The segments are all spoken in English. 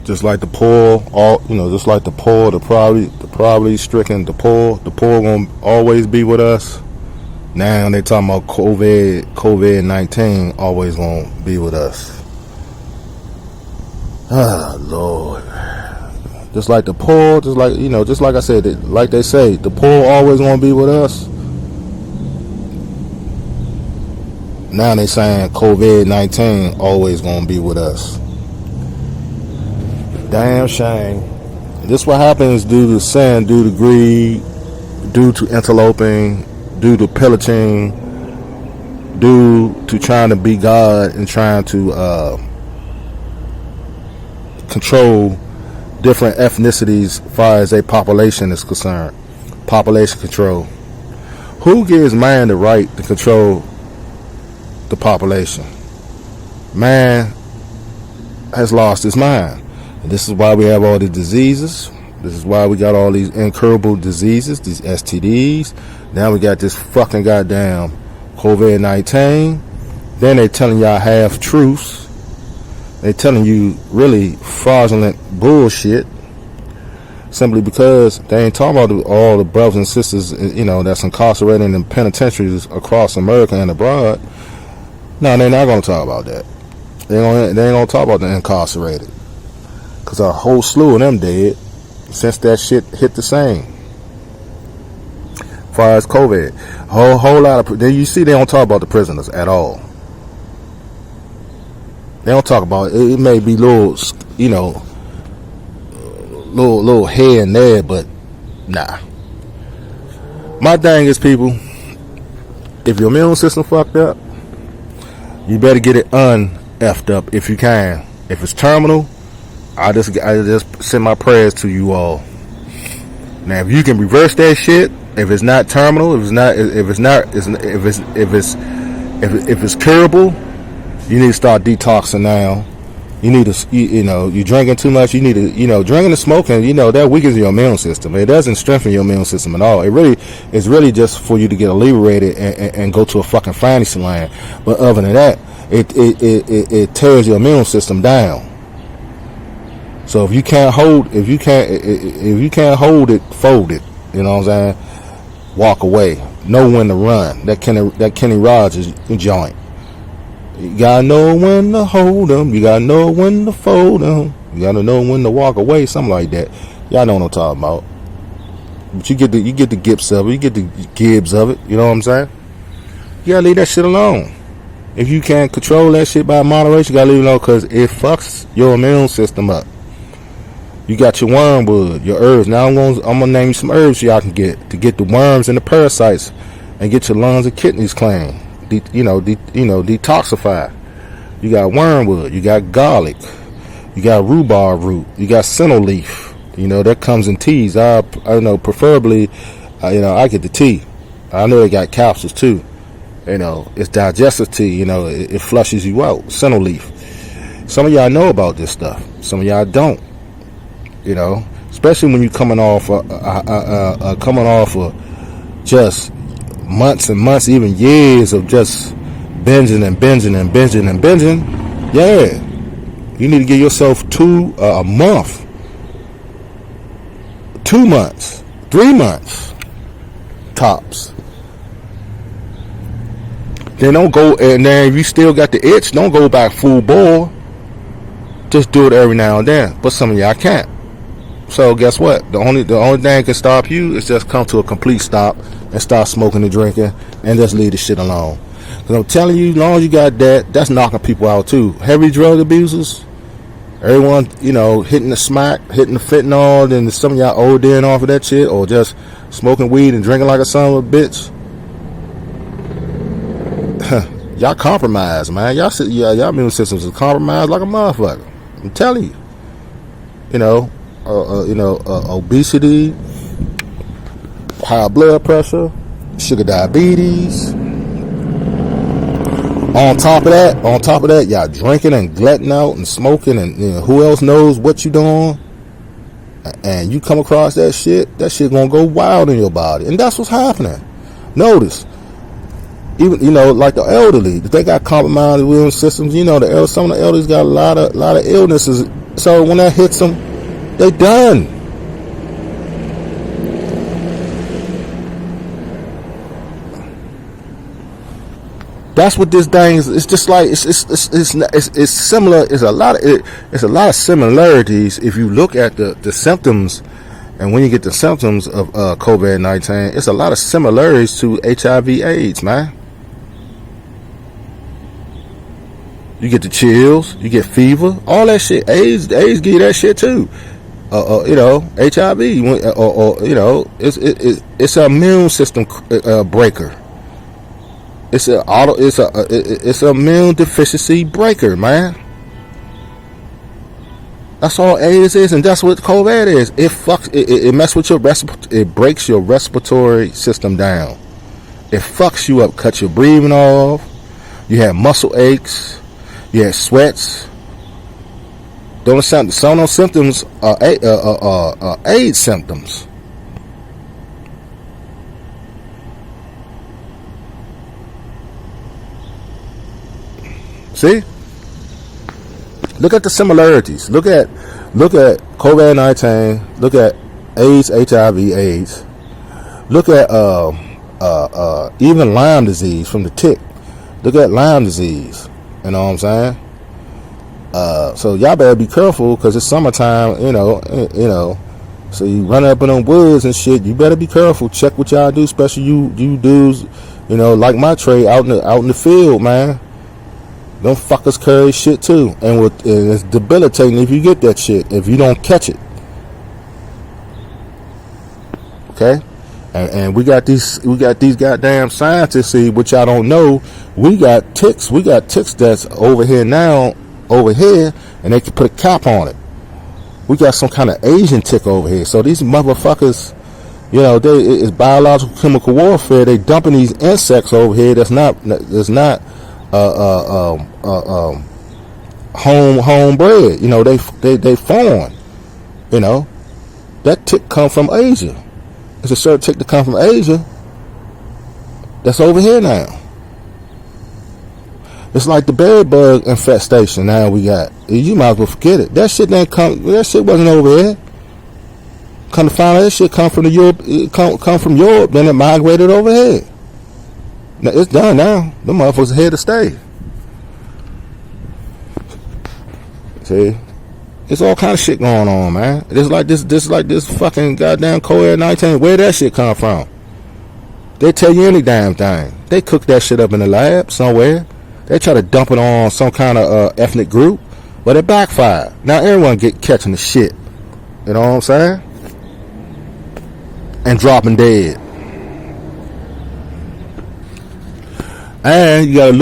Just like the poor, just like the poor, the poverty stricken, the poor gonna always be with us. Now they talking about COVID-19 always gonna be with us. Ah, Lord. Just like the poor, just like I said, like they say, the poor always gonna be with us. Now they saying COVID-19 always gonna be with us. Damn shame. This what happens due to sin, due to greed, due to interloping, due to pillaging, due to trying to be God and trying to control different ethnicities as far as a population is concerned. Population control. Who gives man the right to control the population? Man has lost his mind. And this is why we have all the diseases. This is why we got all these incurable diseases, these STDs. Now we got this fucking goddamn COVID-19. Then they telling y'all half truths. They telling you really fraudulent bullshit. Simply because they ain't talking about all the brothers and sisters, that's incarcerated in penitentiaries across America and abroad. No, they're not going to talk about that. They ain't going to talk about the incarcerated. Because a whole slew of them dead since that shit hit the same. As far as COVID, a whole lot of, you see, they don't talk about the prisoners at all. They don't talk about it. It may be little here and there, but nah. My thing is, people, if your immune system fucked up, you better get it un-effed up if you can. If it's terminal, I just send my prayers to you all. Now, if you can reverse that shit, if it's not terminal, if it's curable, you need to start detoxing now. You need to, you're drinking too much. You need to, drinking and smoking, that weakens your immune system. It doesn't strengthen your immune system at all. It's really just for you to get liberated and go to a fucking fantasy land. But other than that, it tears your immune system down. So if you can't hold it, fold it. You know what I'm saying? Walk away. Know when to run. That Kenny Rogers joint. You gotta know when to hold them. You gotta know when to fold them. You gotta know when to walk away. Something like that. Y'all know what I'm talking about. But you get the gips of it. You get the gibs of it. You know what I'm saying? You gotta leave that shit alone. If you can't control that shit by moderation, you gotta leave it alone because it fucks your immune system up. You got your wormwood, your herbs. Now I'm gonna name you some herbs y'all can get to get the worms and the parasites and get your lungs and kidneys clean. Detoxify. You got wormwood. You got garlic. You got rhubarb root. You got senna leaf. That comes in teas. I know preferably, I get the tea. I know they got capsules too. It's digestive tea. It flushes you out. Senna leaf. Some of y'all know about this stuff. Some of y'all don't. Especially when you're coming off of just months and months, even years of just binging. Yeah, you need to give yourself a month, 2 months, 3 months tops. Then don't go, and then if you still got the itch, don't go back full bore. Just do it every now and then. But some of y'all can't. So guess what? The only thing that can stop you is just come to a complete stop and start smoking and drinking and just leave the shit alone. Because I'm telling you, as long as you got that, that's knocking people out too. Heavy drug abusers, everyone, hitting the smack, hitting the fentanyl, then some of y'all ODing off of that shit, or just smoking weed and drinking like a son of a bitch. Y'all compromised, man. Y'all immune systems is compromised like a motherfucker. I'm telling you. Obesity, high blood pressure, sugar diabetes. On top of that, y'all drinking and glutting out and smoking, and who else knows what you doing? And you come across that shit gonna go wild in your body, and that's what's happening. Notice, even like the elderly, they got compromised immune systems. Some of the elders got a lot of illnesses So when that hits them, they done. That's what this thing is. It's just like it's similar. It's a lot of similarities if you look at the symptoms, and when you get the symptoms of COVID-19, it's a lot of similarities to HIV/AIDS, man. You get the chills, you get fever, all that shit. AIDS give you that shit too. HIV, it's an immune system breaker. It's an immune deficiency breaker, man. That's all AIDS is, and that's what COVID is. It messes with it breaks your respiratory system down. It fucks you up, cuts your breathing off. You have muscle aches. You have sweats. Some of those symptoms are AIDS symptoms. See? Look at the similarities. Look at COVID-19. Look at AIDS, HIV/AIDS. Look at even Lyme disease from the tick. Look at Lyme disease. You know what I'm saying? So y'all better be careful because it's summertime. So you run up in them woods and shit. You better be careful. Check what y'all do, especially you dudes. Like my trade out in the field, man. Them fuckers carry shit too, and it's debilitating if you get that shit, if you don't catch it. Okay? And we got these goddamn scientists, see, which y'all don't know. We got ticks that's over here, and they can put a cap on it. We got some kind of Asian tick over here. So these motherfuckers, it's biological chemical warfare. They dumping these insects over here that's not homebred. They foreign. That tick come from Asia. It's a certain tick that come from Asia that's over here now. It's like the bed bug infestation now we got. You might as well forget it. That shit wasn't over here. Come to find out, that shit come from Europe. Come from Europe, then it migrated over here. Now it's done now. The motherfuckers are here to stay. See, it's all kind of shit going on, man. It's like this fucking goddamn COVID-19. Where that shit come from? They tell you any damn thing. They cook that shit up in the lab somewhere. They try to dump it on some kind of ethnic group, but it backfired. Now everyone catching the shit. You know what I'm saying? And dropping dead. And you gotta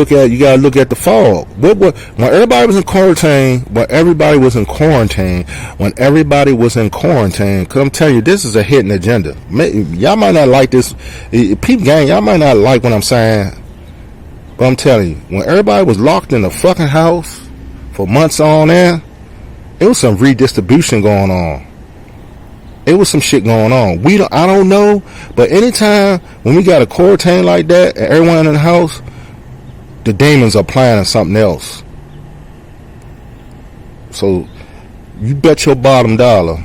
look at the fog. When everybody was in quarantine, because I'm telling you, this is a hidden agenda. Y'all might not like this, peep gang. Y'all might not like what I'm saying, but I'm telling you, when everybody was locked in the fucking house for months on end, it was some redistribution going on. It was some shit going on. I don't know, but anytime when we got a quarantine like that and everyone in the house, the demons are planning something else. So you bet your bottom dollar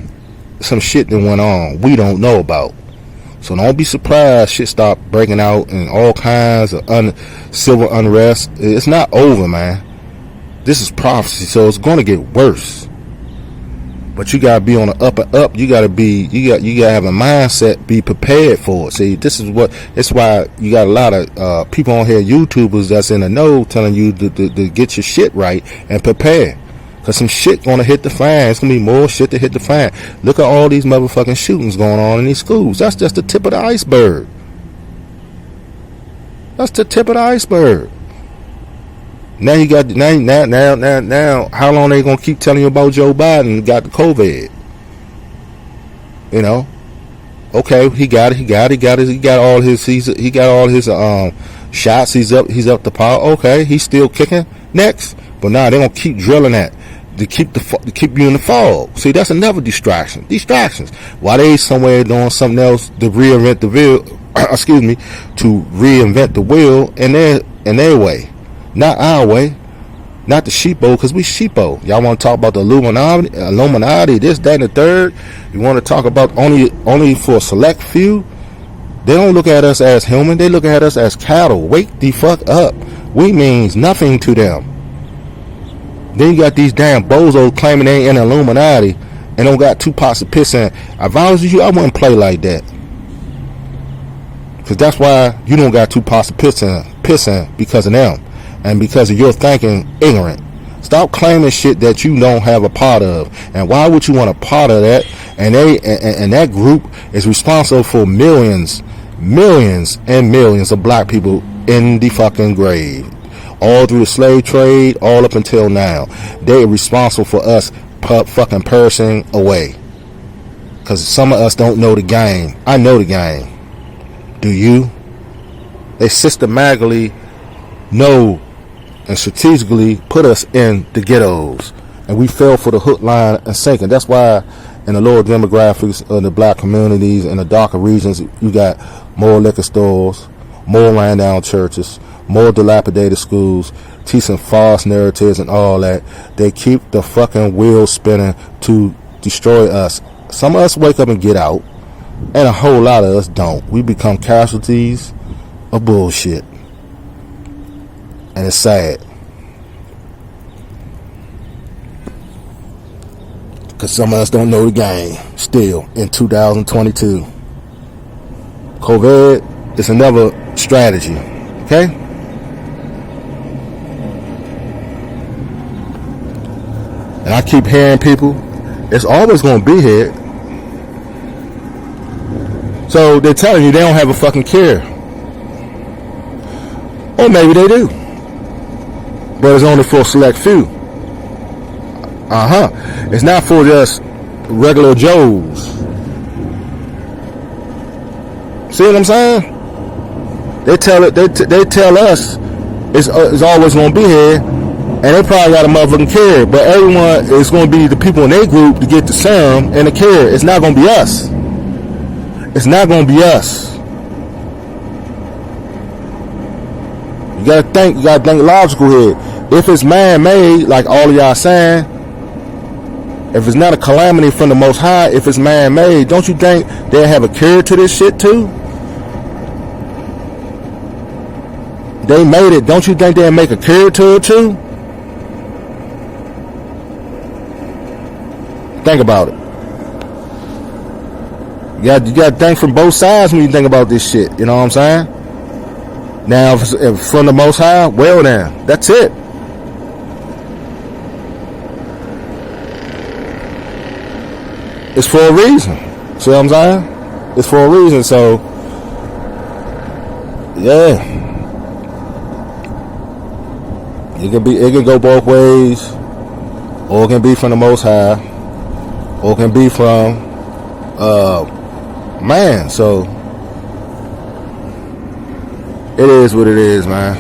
some shit that went on we don't know about. So don't be surprised shit start breaking out and all kinds of civil unrest. It's not over, man. This is prophecy, so it's going to get worse. But you gotta be on the up and up. You gotta have a mindset, be prepared for it. See, that's why you got a lot of people on here, YouTubers that's in the know, telling you to get your shit right and prepare. Cause some shit gonna hit the fan. It's gonna be more shit to hit the fan. Look at all these motherfucking shootings going on in these schools. That's just the tip of the iceberg. That's the tip of the iceberg. Now you got now. How long they gonna keep telling you about Joe Biden got the COVID? Okay, he got all his shots. He's up to par. Okay, he's still kicking. Next, but now they gonna keep drilling that to keep you in the fog. See, that's another distraction. Distractions. While they somewhere doing something else to reinvent the wheel. To reinvent the wheel in their way. Not our way. Not the sheepo, because we sheepo. Y'all want to talk about the Illuminati, this, that, and the third. You want to talk about only for a select few. They don't look at us as human. They look at us as cattle. Wake the fuck up. We means nothing to them. Then you got these damn bozos claiming they ain't in the Illuminati and don't got 2 pots of piss in. If I was you, I wouldn't play like that. Because that's why you don't got 2 pots of piss in because of them. And because of your thinking ignorant. Stop claiming shit that you don't have a part of. And why would you want a part of that? And that group is responsible for millions and millions of black people in the fucking grave. All through the slave trade, all up until now. They are responsible for us fucking perishing away. Because some of us don't know the game. I know the game. Do you? They systematically know and strategically put us in the ghettos. And we fell for the hook, line, and sinking. That's why in the lower demographics of the black communities and the darker regions, you got more liquor stores, more ran down churches, more dilapidated schools, teaching false narratives and all that. They keep the fucking wheel spinning to destroy us. Some of us wake up and get out, and a whole lot of us don't. We become casualties of bullshit. And it's sad. Because some of us don't know the game still in 2022. COVID is another strategy. Okay? And I keep hearing people, it's always going to be here. So they're telling you they don't have a fucking care. Or maybe they do. But it's only for a select few. It's not for just regular Joes. See what I'm saying? They tell us it's always going to be here. And they probably got a motherfucking care, but everyone is going to be the people in their group to get the serum and the care. It's not going to be us. It's not going to be us. You gotta think logical here. If it's man-made, like all of y'all saying, if it's not a calamity from the Most High, if it's man-made, don't you think they'll have a cure to this shit too? They made it. Don't you think they'll make a cure to it too? Think about it. You got to think from both sides when you think about this shit. You know what I'm saying? Now, if from the Most High, well then, that's it. It's for a reason. See what I'm saying? It's for a reason. So, yeah, it can go both ways, or it can be from the Most High, or it can be from man. So it is what it is, man.